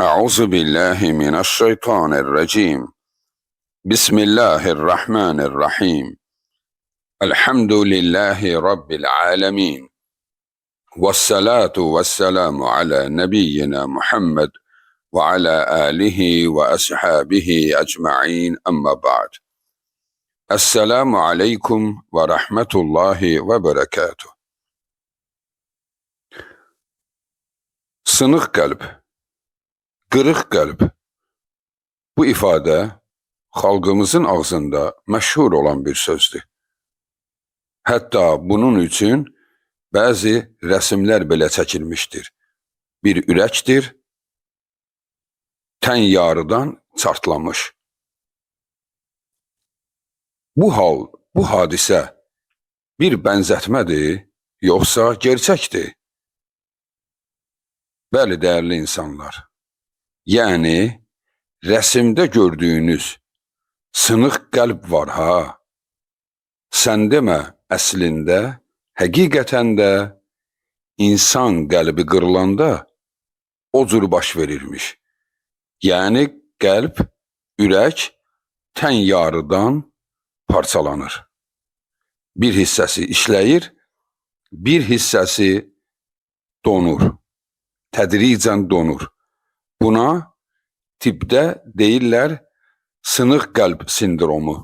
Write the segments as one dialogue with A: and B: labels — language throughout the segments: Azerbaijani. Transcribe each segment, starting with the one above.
A: أعوذ بالله من الشيطان الرجيم. بسم الله الرحمن الرحيم. الحمد لله رب العالمين، والصلاة والسلام على نبينا محمد وعلى آله وأصحابه أجمعين، أما بعد. السلام عليكم ورحمة الله وبركاته. Sınık kalp, qırıq qalb. Bu ifadə xalqımızın ağzında məşhur olan bir sözdür. Hətta bunun üçün bəzi rəsmlər belə çəkilmişdir. Bir ürəkdir, tən yarıdan çartlamış. Bu hadisə bir bənzətmədir, yoxsa gerçəkdir? Bəli, dəyərli insanlar. Yəni, rəsimdə gördüyünüz sınıq qəlb var ha. Sən demə, əslində, həqiqətən də insan qəlbi qırılanda o cür baş verirmiş. Yəni, qəlb, ürək tən yarıdan parçalanır. Bir hissəsi işləyir, bir hissəsi donur. Tədricən donur. Buna tibbdə deyirlər sınıq qəlb sindromu.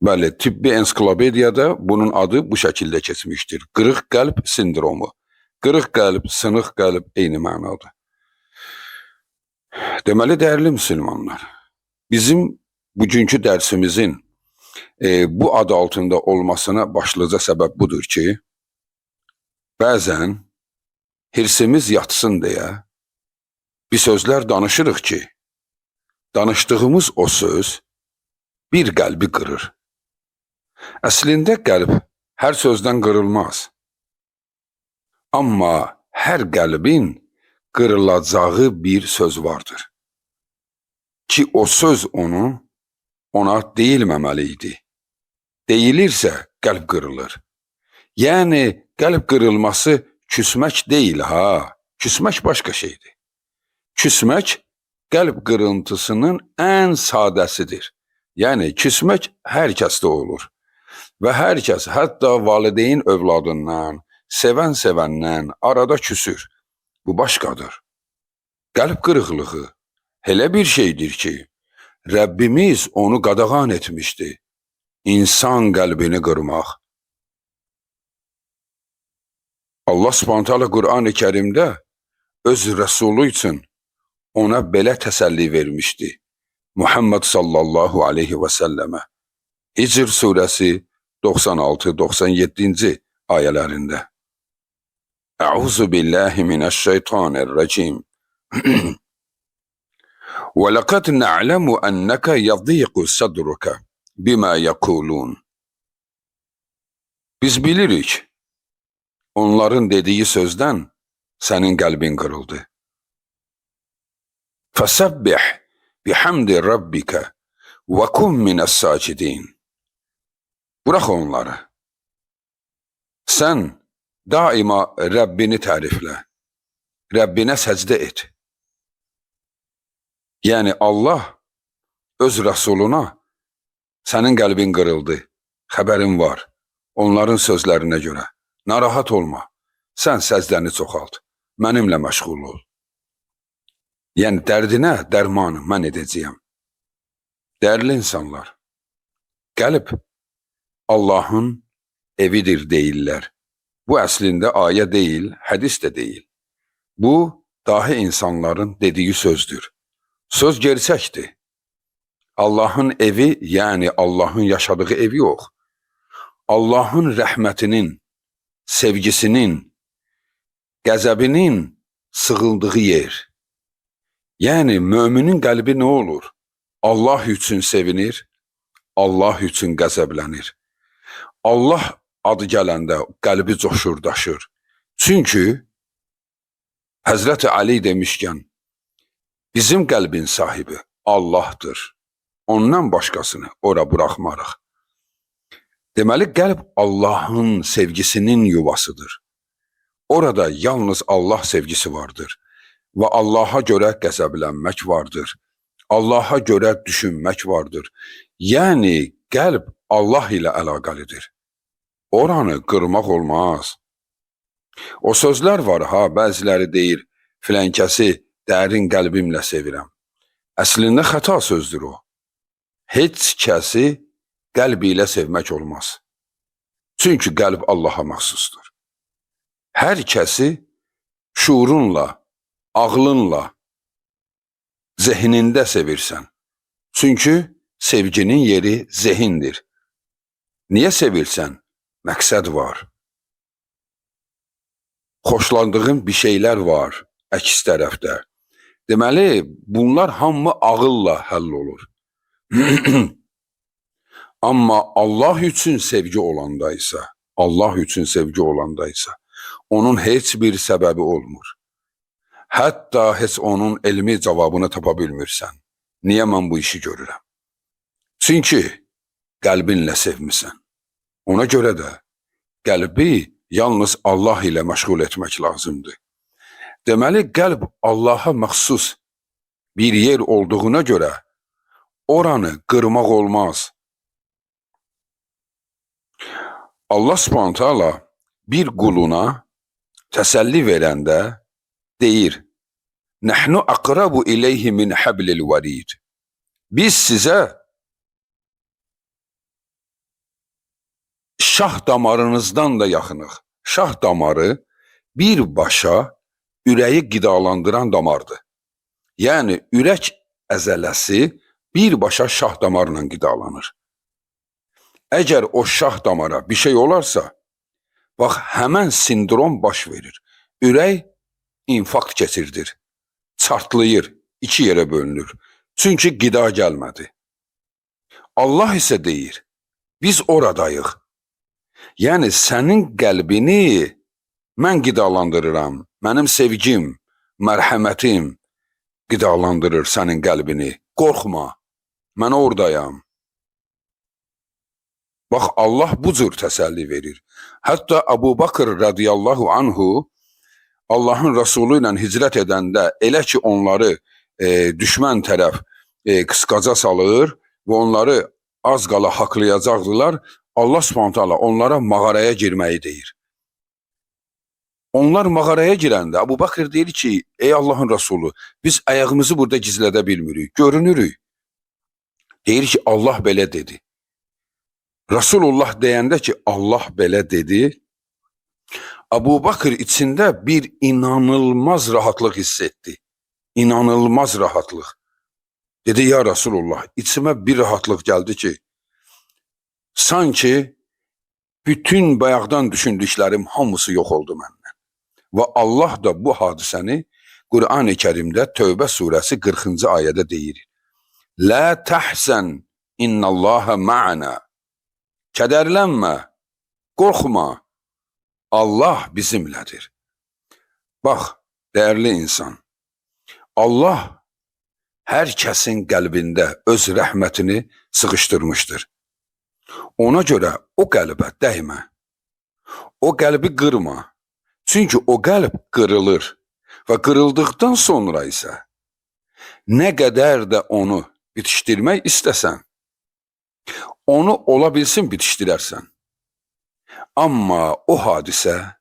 A: Bəli, tibbi ensiklopediyada bunun adı bu şəkildə keçmişdir. Qırıq qəlb sindromu. Qırıq qəlb, sınıq qəlb eyni mənadır. Deməli, dəyərli müsəlmanlar, bizim bugünkü dərsimizin bu adı altında olmasına başlıca səbəb budur ki, bəzən hirsimiz yatsın deyə bir sözlər danışırıq ki, danışdığımız o söz bir qəlbi qırır. Əslində qəlb hər sözdən qırılmaz. Amma hər qəlbin qırılacağı bir söz vardır. Ki o söz ona deyilməməli idi. Deyilirsə qəlb qırılır. Yəni qəlb qırılması küsmək deyil ha. Küsmək başqa şeydir. Küsmək qəlb qırıntısının ən sadəsidir. Yəni küsmək hər kəsdə olur. Və hər kəs, hətta valideyn övladından, sevəndən arada küsür. Bu başqadır. Qəlb qırıqlığı elə bir şeydir ki, Rəbbimiz onu qadağan etmişdi. İnsan qəlbini qırmaq. Allah Subhanahu Qur'an-ı Kərimdə öz Rəsulu üçün ona belə təsəlli vermişdi. Muhammed sallallahu aleyhi və səlləmə. Hicr surəsi 96-97-ci ayələrində. Əuzu billahi minəşşeytanirracim. Və laqad na'lamu annaka yadhiqu sadruka bima yaqulun. Biz bilirik, onların dediyi sözdən sənin qəlbin qırıldı. Fəsəbbih bihamdi rabbika və kun minəs-sacidin. Bırax onları. Sən daima Rəbbini təriflə. Rəbbinə səcdə et. Yəni Allah öz Rəsuluna sənin qəlbin qırıldı, xəbərin var. Onların sözlərinə görə. Narahat olma. Sən səcdəni çoxalt. Mənimlə məşğul ol. Yəni dərdinə dərmanı mən edəcəyəm. Dəyərli insanlar, qəlb Allahın evidir deyirlər. Bu əslində ayə deyil, hədis də deyil. Bu, dahi insanların dediyi sözdür. Söz gerçəkdir. Allahın evi, yəni Allahın yaşadığı evi yox. Allahın rəhmətinin, sevgisinin, qəzəbinin sığıldığı yer. Yəni, müminin qəlbi nə olur? Allah üçün sevinir, Allah üçün qəzəblənir. Allah adı gələndə qəlbi coşur, daşır. Çünki Həzrəti Ali demişkən, bizim qəlbin sahibi Allahdır. Ondan başqasını ora buraxmarıq. Deməli, qəlb Allahın sevgisinin yuvasıdır. Orada yalnız Allah sevgisi vardır və Allaha görə qəzəblənmək vardır. Allaha görə düşünmək vardır. Yəni qəlb Allah ilə əlaqəlidir. Oranı qırmaq olmaz. O sözlər var ha, bəziləri deyir, filankəsi dərin qəlbimlə sevirəm. Əslində xəta sözdür o. Heç kəsi qəlb ilə sevmək olmaz. Çünki qəlb Allaha məxsusdur. Hər kəsi şuurunla, ağlınla, zehnində sevirsən. Çünki sevginin yeri zehindir. Niyə sevirsən? Məqsəd var. Xoşlandığın bir şeylər var əks tərəfdə. Deməli, bunlar hamı ağılla həll olur. Amma Allah üçün sevgi olandaysa, onun heç bir səbəbi olmur. Hətta heç onun elmi cavabını tapa bilmirsən. Niyə mən bu işi görürəm? Çünki qəlbinlə sevmisən. Ona görə də qəlbi yalnız Allah ilə məşğul etmək lazımdır. Deməli, qəlb Allaha məxsus bir yer olduğuna görə oranı qırmaq olmaz. Allah Subhanahu taala bir quluna təsəlli verəndə deyir: "Nəhnu aqrabu ileyhi min hablil varid." Biz sizə şah damarınızdan da yaxınıq. Şah damarı birbaşa ürəyi qidalandıran damardır. Yəni ürək əzələsi birbaşa şah damarla qidalanır. Əgər o şah damara bir şey olarsa, bax həmən sindrom baş verir. Ürək infarkt keçirdir, çartlayır, iki yerə bölünür. Çünki qida gəlmədi. Allah isə deyir, biz oradayıq. Yəni sənin qəlbini mən qidalandırıram, mənim sevgim, mərhəmətim qidalandırır sənin qəlbini. Qorxma, mən oradayam. Bax, Allah bu cür təsəlli verir. Hətta Əbu Bakır radiyallahu anhu Allahın Rasulü ilə hicrət edəndə elə ki onları düşmən tərəf qısqaca salır və onları az qala haqlayacaqdılar, Allah Subhanahu taala onlara mağaraya girməyi deyir. Onlar mağaraya girəndə Əbu Bakır deyir ki, ey Allahın Rasulü, biz ayağımızı burada gizlədə bilmirik, görünürük. Deyir ki, Allah belə dedi. Rasulullah deyəndə ki, Allah belə dedi, Əbu Bakır içində bir inanılmaz rahatlıq hiss etdi. İnanılmaz rahatlıq. Dedi, ya Rasulullah, içimə bir rahatlıq gəldi ki, sanki bütün bayaqdan düşündüklərim hamısı yox oldu məndən. Və Allah da bu hadisəni Qur'an-ı Kərimdə Tövbə surəsi 40-cı ayədə deyir. La təhsən innallaha ma'ana. Kədərlənmə, qorxma, Allah bizimlədir. Bax, dəyərli insan, Allah hər kəsin qəlbində öz rəhmətini sıxışdırmışdır. Ona görə o qəlbə dəymə, o qəlbi qırma. Çünki o qəlb qırılır və qırıldıqdan sonra isə nə qədər də onu bitişdirmək istəsən, onu ola bilsin bitişdirərsən. Amma o hadisə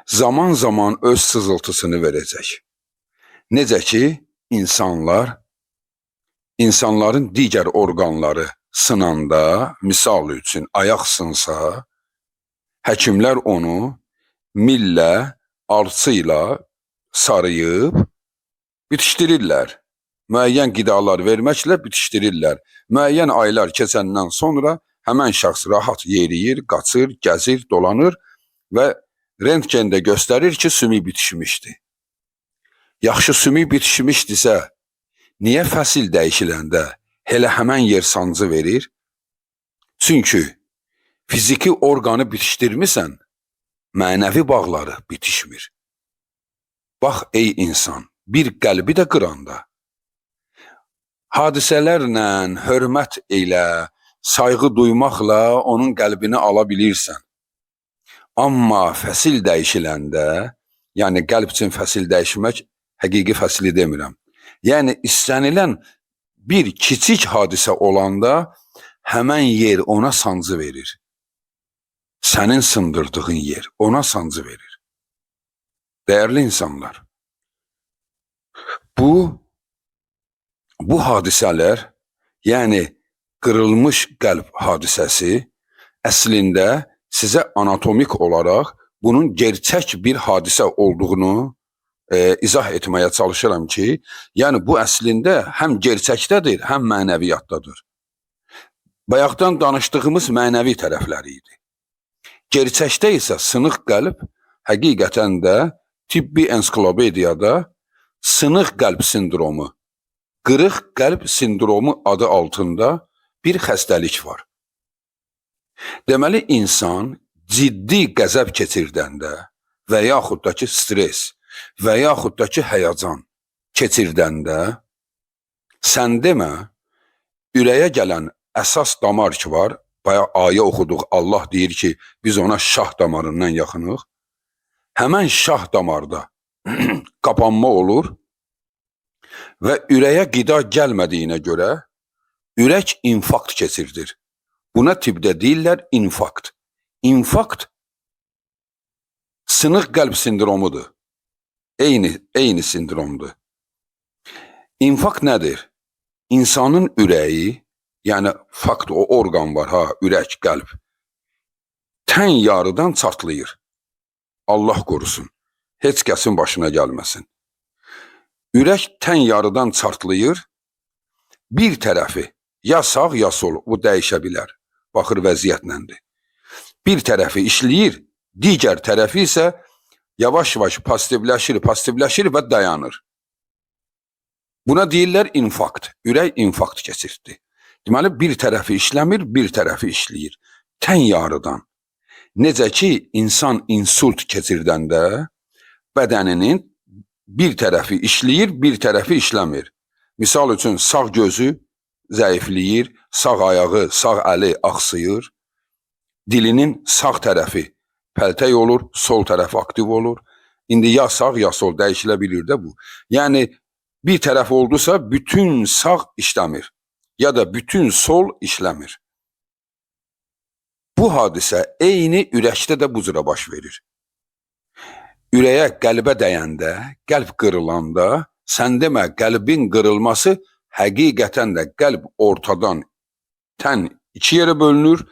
A: zaman-zaman öz sızıltısını verəcək. Necə ki, insanların digər orqanları sınanda, misal üçün ayaq sınsa, həkimlər onu millə, alçı ilə sarıyıb bitişdirirlər. Müəyyən qidalar verməklə bitişdirirlər. Müəyyən aylar keçəndən sonra həmən şəxs rahat yeriyir, qaçır, gəzir, dolanır və rentgende göstərir ki, sümük bitişmişdir. Yaxşı sümük bitişmişdirsə, niyə fəsil dəyişiləndə elə həmən yer sancı verir? Çünki fiziki orqanı bitişdirmirsən, mənəvi bağları bitişmir. Bax, ey insan, bir qəlbi də qıranda, hadisələrlə, hörmət ilə, sayğı duymaqla onun qəlbini ala bilirsən. Amma fəsil dəyişiləndə Yəni qəlb üçün fəsil dəyişmək həqiqi fəsili demirəm. Yəni istənilən bir kiçik hadisə olanda həmən yer ona sancı verir. Sənin sındırdığın yer ona sancı verir. Dəyərli insanlar, bu hadisələr, yəni qırılmış qəlb hadisəsi əslində sizə anatomik olaraq bunun gerçək bir hadisə olduğunu izah etməyə çalışıram ki, yəni bu əslində həm gerçəkdədir, həm mənəviyyatdadır. Bayaqdan danışdığımız mənəvi tərəfləri idi. Gerçəkdə isə sınıq qəlb həqiqətən də tibbi ensiklopediyada sınıq qəlb sindromu, qırıq qəlb sindromu adı altında bir xəstəlik var. Deməli, insan ciddi qəzəb keçirdəndə və yaxud da ki stres və yaxud da ki həyəcan keçirdəndə, sən demə, ürəyə gələn əsas damar ki var, bayaq ayə oxuduq, Allah deyir ki, biz ona şah damarından yaxınıq. Həmən şah damarda qapanma olur və ürəyə qida gəlmədiyinə görə ürək infarkt keçirdir. Buna tibbdə deyirlər infarkt. İnfarkt sınıq qəlb sindromudur. Eyni sindromdur. İnfarkt nədir? İnsanın ürəyi, yəni fakt o orqan var ha, ürək, qəlb, tən yarıdan çatlayır. Allah qorusun, heç kəsin başına gəlməsin. Ürək tən yarıdan çatlayır, bir tərəfi ya sağ ya sol, bu dəyişə bilər, baxır vəziyyətləndir. Bir tərəfi işləyir, digər tərəfi isə yavaş-yavaş pasitivləşir və dayanır. Buna deyirlər infarkt, ürək infarkt keçirdi. Deməli, bir tərəfi işləmir, bir tərəfi işləyir. Tən yarıdan. Necə ki, insan insult keçirdəndə bədəninin bir tərəfi işləyir, bir tərəfi işləmir. Misal üçün, sağ gözü zəifləyir, sağ ayağı, sağ əli axsıyır, dilinin sağ tərəfi pəltək olur, sol tərəfi aktiv olur. İndi ya sağ, ya sol dəyişilə bilir də bu. Yəni, bir tərəf oldusa, bütün sağ işləmir ya da bütün sol işləmir. Bu hadisə eyni ürəkdə də bu cürə baş verir. Ürəyə, qəlbə dəyəndə, qəlb qırılanda, sən demə, qəlbin qırılması həqiqətən də qəlb ortadan tən iki yerə bölünür,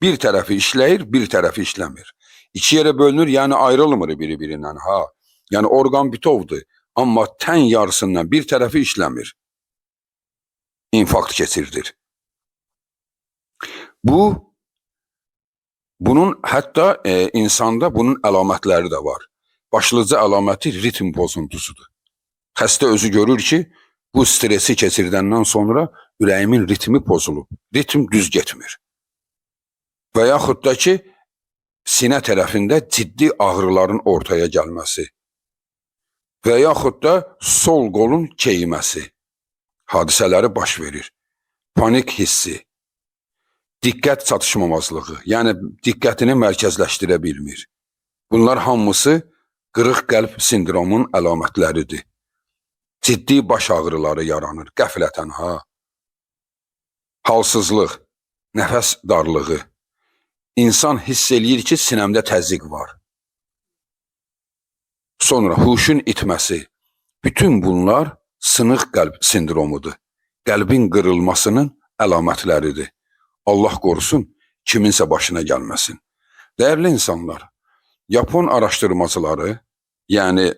A: bir tərəfi işləyir, bir tərəfi işləmir. İki yerə bölünür, yəni ayrılmır biri-birindən, ha. Yəni orqan bütovdur, amma tən yarısından bir tərəfi işləmir. İnfarkt keçirdir. Bunun hətta insanda bunun əlamətləri də var. Başlıca əlaməti ritm pozuntusudur. Xəstə özü görür ki, bu stresi keçirdəndən sonra ürəyimin ritmi pozulub, ritm düz getmir. Və yaxud da ki, sinə tərəfində ciddi ağrıların ortaya gəlməsi və yaxud da sol qolun keyməsi hadisələri baş verir. Panik hissi, diqqət çatışmamazlığı, yəni diqqətini mərkəzləşdirə bilmir. Bunlar hamısı qırıq qəlb sindromun əlamətləridir. Ciddi baş ağrıları yaranır, qəflətən ha. Halsızlıq, nəfəs darlığı. İnsan hiss eləyir ki, sinəmdə təzyiq var. Sonra huşun itməsi. Bütün bunlar sınıq qəlb sindromudur. Qəlbin qırılmasının əlamətləridir. Allah qorusun, kiminsə başına gəlməsin. Dəyərli insanlar, Yapon araşdırmacıları, yəni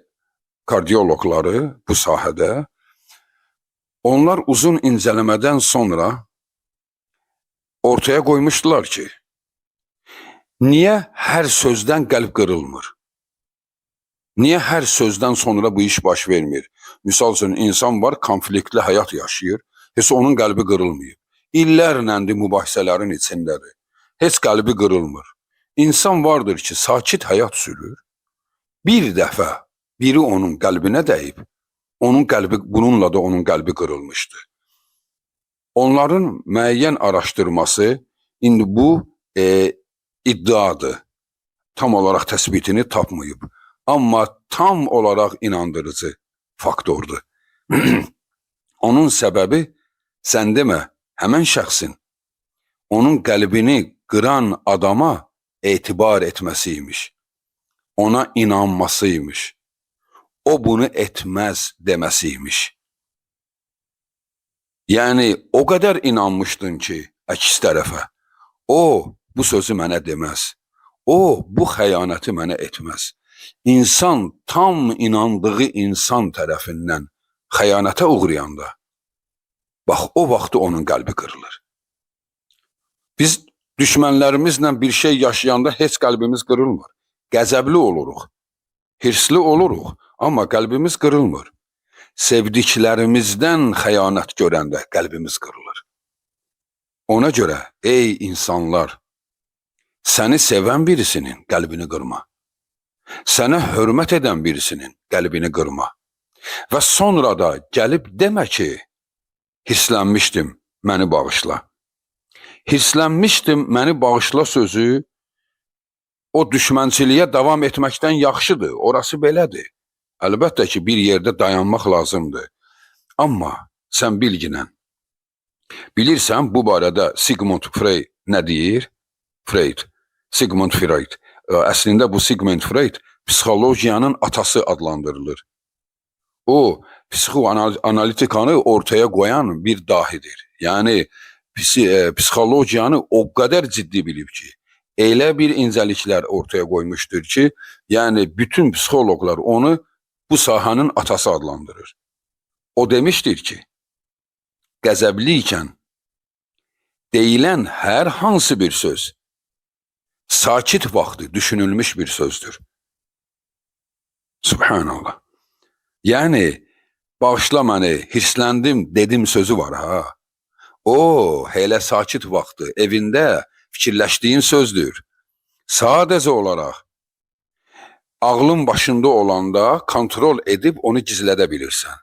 A: kardioloqları bu sahədə, onlar uzun incələmədən sonra ortaya qoymuşdular ki, niyə hər sözdən qəlb qırılmır? Niyə hər sözdən sonra bu iş baş vermir? Misal üçün, insan var, konfliktli həyat yaşayır, heç onun qəlbi qırılmayıb. İllərləndir mübahisələrin içindədir. Heç qəlbi qırılmır. İnsan vardır ki, sakit həyat sürür. Bir dəfə biri onun qəlbinə dəyib, bununla da onun qəlbi qırılmışdır. Onların müəyyən araşdırması, indi bu iddiadır. Tam olaraq təsbitini tapmayıb. Amma tam olaraq inandırıcı faktordur. Onun səbəbi sən demə, həmən şəxsin onun qəlbini qıran adama etibar etməsiymiş, ona inanmasıymış, o bunu etməz deməsiymiş. Yəni o qədər inanmışdın ki, əks tərəfə, o bu sözü mənə deməz, o bu xəyanəti mənə etməz. İnsan tam inandığı insan tərəfindən xəyanətə uğrayanda, bax o vaxtı onun qəlbi qırılır. Biz düşmənlərimizlə bir şey yaşayanda heç qəlbimiz qırılmır. Qəzəbli oluruq, hirsli oluruq, amma qəlbimiz qırılmır. Sevdiklərimizdən xəyanət görəndə qəlbimiz qırılır. Ona görə, ey insanlar, səni sevən birisinin qəlbini qırma. Sənə hörmət edən birisinin qəlbini qırma. Və sonra da gəlib demə ki, hirslənmişdim, məni bağışla. Hirslənmişdim, məni bağışla sözü o düşmənçiliyə davam etməkdən yaxşıdır, orası belədir. Əlbəttə ki, bir yerdə dayanmaq lazımdır. Amma sən bilginən, bilirsən bu barədə Sigmund Freud nə deyir? Sigmund Freud. Əslində bu Sigmund Freud psixologiyanın atası adlandırılır. O, psixoanalitikanı ortaya qoyan bir dahidir. Yəni, psixologiyanı o qədər ciddi bilib ki, elə bir incəliklər ortaya qoymuşdur ki, yəni bütün psixoloqlar onu bu sahanın atası adlandırır. O demişdir ki, qəzəbli ikən deyilən hər hansı bir söz sakit vaxtı düşünülmüş bir sözdür. Subhanallah. Yəni, bağışla məni, hirsləndim, dedim sözü var ha. O, hələ sakit vaxtı evində fikirləşdiyin sözdür. Sadəcə olaraq ağlın başında olanda kontrol edib onu gizlədə bilirsən.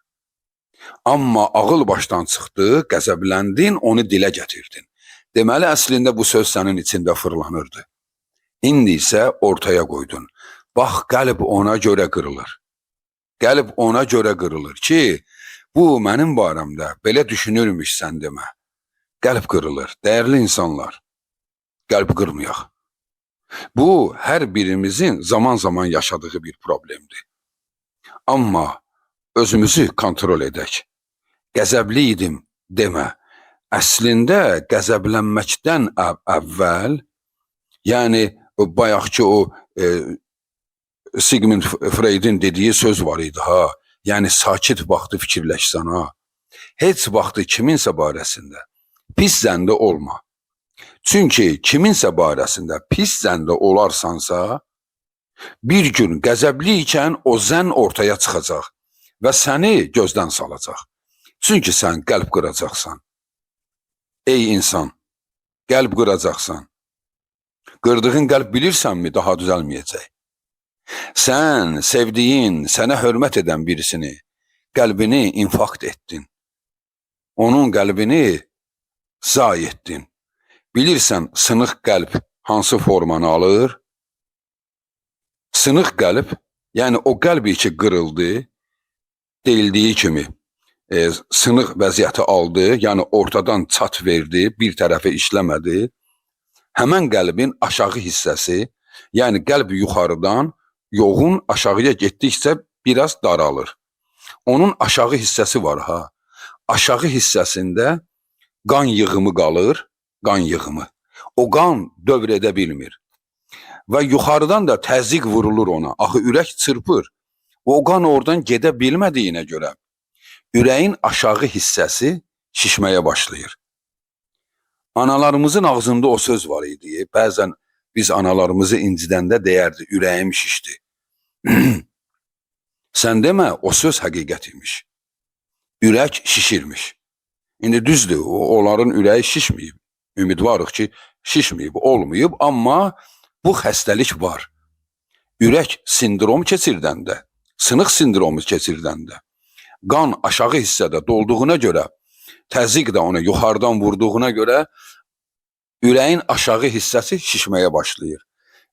A: Amma ağıl başdan çıxdı, qəzəbləndin, onu dilə gətirdin. Deməli, əslində bu söz sənin içində fırlanırdı. İndi isə ortaya qoydun. Bax, qəlb ona görə qırılır. Qəlb ona görə qırılır ki, bu mənim barəmdə belə düşünürmüş sən demə. Qəlb qırılır. Dəyərli insanlar, qəlb qırmayaq. Bu, hər birimizin zaman-zaman yaşadığı bir problemdir. Amma özümüzü kontrol edək. Qəzəbli idim demə. Əslində qəzəblənməkdən əvvəl, yəni bayaqki o Sigmund Freud'in dediyi söz var idi ha. Yəni sakit vaxtı fikirləşsən ha. Heç vaxtı kiminsə barəsində pis zəndə olma. Çünki kiminsə barəsində pis zəndə olarsansa, bir gün qəzəbli ikən o zən ortaya çıxacaq və səni gözdən salacaq. Çünki sən qəlb qıracaqsan. Ey insan, qəlb qıracaqsan. Qırdığın qəlb bilirsənmi daha düzəlməyəcək. Sən sevdiyin, sənə hörmət edən birisini, qəlbini infakt etdin. Onun qəlbini zay etdin. Bilirsən, sınıq qəlb hansı formanı alır? Sınıq qəlb, yəni o qəlbi ki qırıldı, deyildiyi kimi sınıq vəziyyəti aldı, yəni ortadan çat verdi, bir tərəfə işləmədi. Həmən qəlbin aşağı hissəsi, yəni qəlb yuxarıdan yoğun aşağıya getdikcə biraz daralır. Onun aşağı hissəsi var ha. Aşağı hissəsində qan yığımı qalır, qan yığımı. O qan dövr edə bilmir. Və yuxarıdan da təzyiq vurulur ona. Axı ürək çırpır. O qan oradan gedə bilmədiyinə görə ürəyin aşağı hissəsi şişməyə başlayır. Analarımızın ağzında o söz var idi. Bəzən biz analarımızı incidəndə deyərdi, ürəyim şişdi. Sən demə, o söz həqiqət imiş. Ürək şişirmiş. İndi düzdür, onların ürəyi şişməyib. Ümidvarıq ki, şişməyib, olmayıb, amma bu xəstəlik var. Ürək sindrom keçirdəndə, sınıq sindromu keçirdəndə, qan aşağı hissədə dolduğuna görə, təzyiq də ona yuxarıdan vurduğuna görə, ürəyin aşağı hissəsi şişməyə başlayır.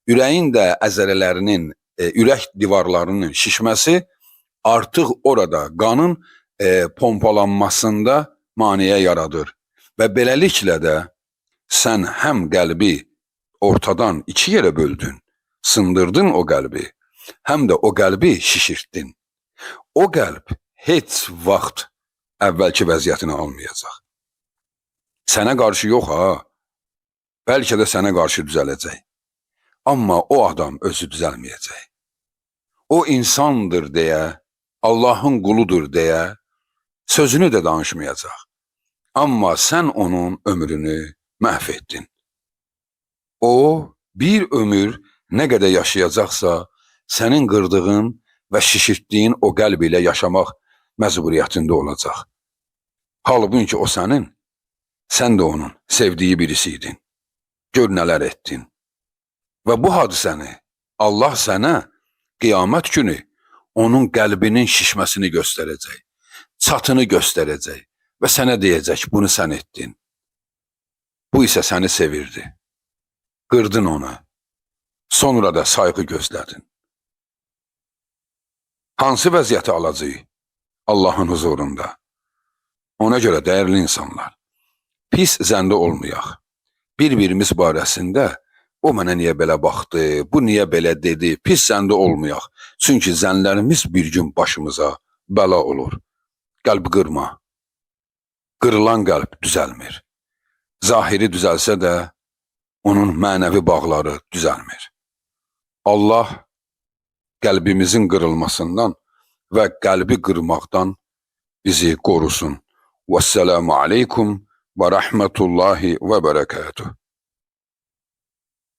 A: Ürəyin də əzələlərinin ürək divarlarının şişməsi artıq orada qanın pompalanmasında maneə yaradır. Və beləliklə də sən həm qəlbi ortadan iki yerə böldün, sındırdın o qəlbi, həm də o qəlbi şişirtdin. O qəlb heç vaxt əvvəlki vəziyyətini almayacaq. Sənə qarşı yox ha, bəlkə də sənə qarşı düzələcək. Amma o adam özü düzəlməyəcək. O insandır deyə, Allahın quludur deyə sözünü də danışmayacaq. Amma sən onun ömrünü məhv etdin. O bir ömür nə qədər yaşayacaqsa, sənin qırdığın və şişirtdiyin o qəlb ilə yaşamaq məcburiyyətində olacaq. Halbuki o sənin, sən də onun sevdiyi birisiydin. Gör nələr etdin. Və bu hadisəni Allah sənə qiyamət günü onun qəlbinin şişməsini göstərəcək, çatını göstərəcək və sənə deyəcək, bunu sən etdin. Bu isə səni sevirdi. Qırdın onu. Sonra da sayğı gözlədin. Hansı vəziyyəti alacaq Allahın huzurunda? Ona görə dəyərli insanlar, pis zəndə olmayaq. Bir-birimiz barəsində o mənə niyə belə baxdı, bu niyə belə dedi, pis zəndə olmayaq. Çünki zənlərimiz bir gün başımıza bəla olur. Qəlb qırma. Qırılan qəlb düzəlmir. Zahiri düzəlsə də onun mənəvi bağları düzəlmir. Allah qəlbimizin qırılmasından və qəlbi qırmaqdan bizi qorusun. Vəssalamu aleykum və rəhmətullahi və bərəkatuhu.